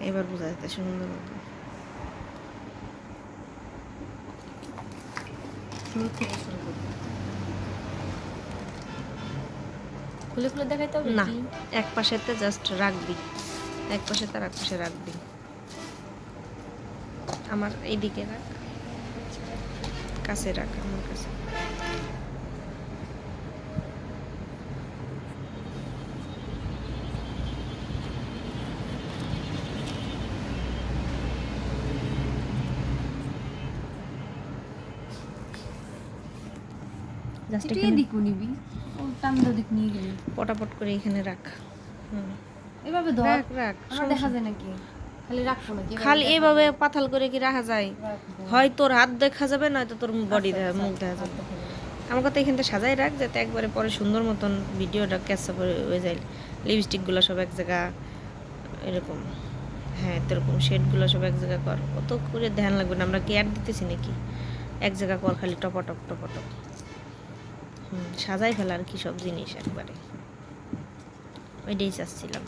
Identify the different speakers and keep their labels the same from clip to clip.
Speaker 1: এবার বোঝা যাচ্ছে সুন্দর মতো।
Speaker 2: শুরু থেকে শুরু করি। খুলে খুলে দেখাইতে হবে
Speaker 1: না,
Speaker 2: কি?
Speaker 1: এক পাশেতে জাস্ট রাখবি, এক পাশে তার এক পাশে রাখবি। আমার এইদিকে রাখ, কাছে রাখ আমার কাছে। জাস্ট
Speaker 2: এটা
Speaker 1: এখানে
Speaker 2: এদিকও নিবি, ও টান্দা দিক নিয়ে গেলি
Speaker 1: পটাপট করে এখানে রাখ।
Speaker 2: এভাবে ধর,
Speaker 1: রাখ রাখ,
Speaker 2: আমার দেখা যায় নাকি? খালি রাখবো নাকি?
Speaker 1: খালি এভাবে পাতাল করে কি রাখা যায়? হয় তোর হাত দেখা যাবে, নয়তো তোর বডি মুখ দেখা যাবে। আমার কথা এখানটা সাজাই রাখ, যাতে একবারে পরে সুন্দর মতন ভিডিওটা ক্যাপচার হয়ে যায়। লিপস্টিকগুলো সব এক জায়গা এরকম, হ্যাঁ এরকম শেডগুলো সব এক জায়গা কর। অত করে ধ্যান লাগবে না, আমরা কি অ্যাড দিতেছি নাকি? এক জায়গা কর খালি, টপটপ টপটপ। সাজাই ফেলা আর কি সব জিনিস একবারে, ওইটাই চাচ্ছিলাম।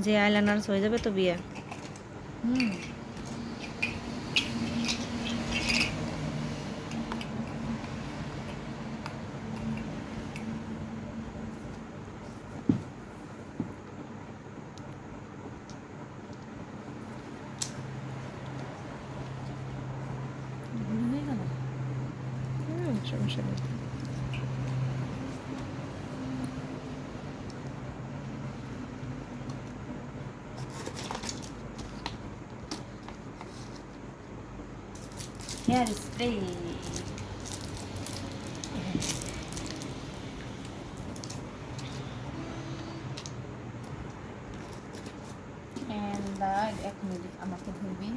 Speaker 1: যে আইলাইনার্স হয়ে যাবে তো বিয়ে। সমস্যা নেই।
Speaker 2: হেয়ার স্প্রে এখন আমাকে ধরবি।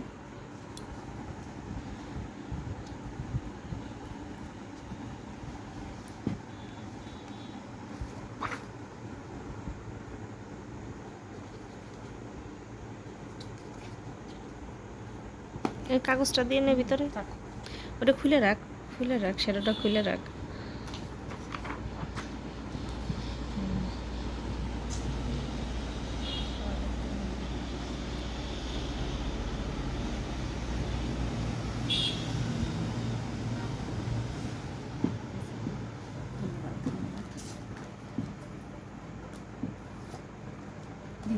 Speaker 1: এই কাগজটা দিয়ে নে ভিতরে, ওটা খুলে রাখ, খুলে রাখ, শ্যাডোটা খুলে রাখ।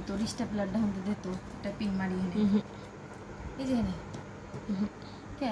Speaker 2: তোর স্টেপলারটা হতে দে তো, একটা পিন মারিয়ে নে। এই যে নে কে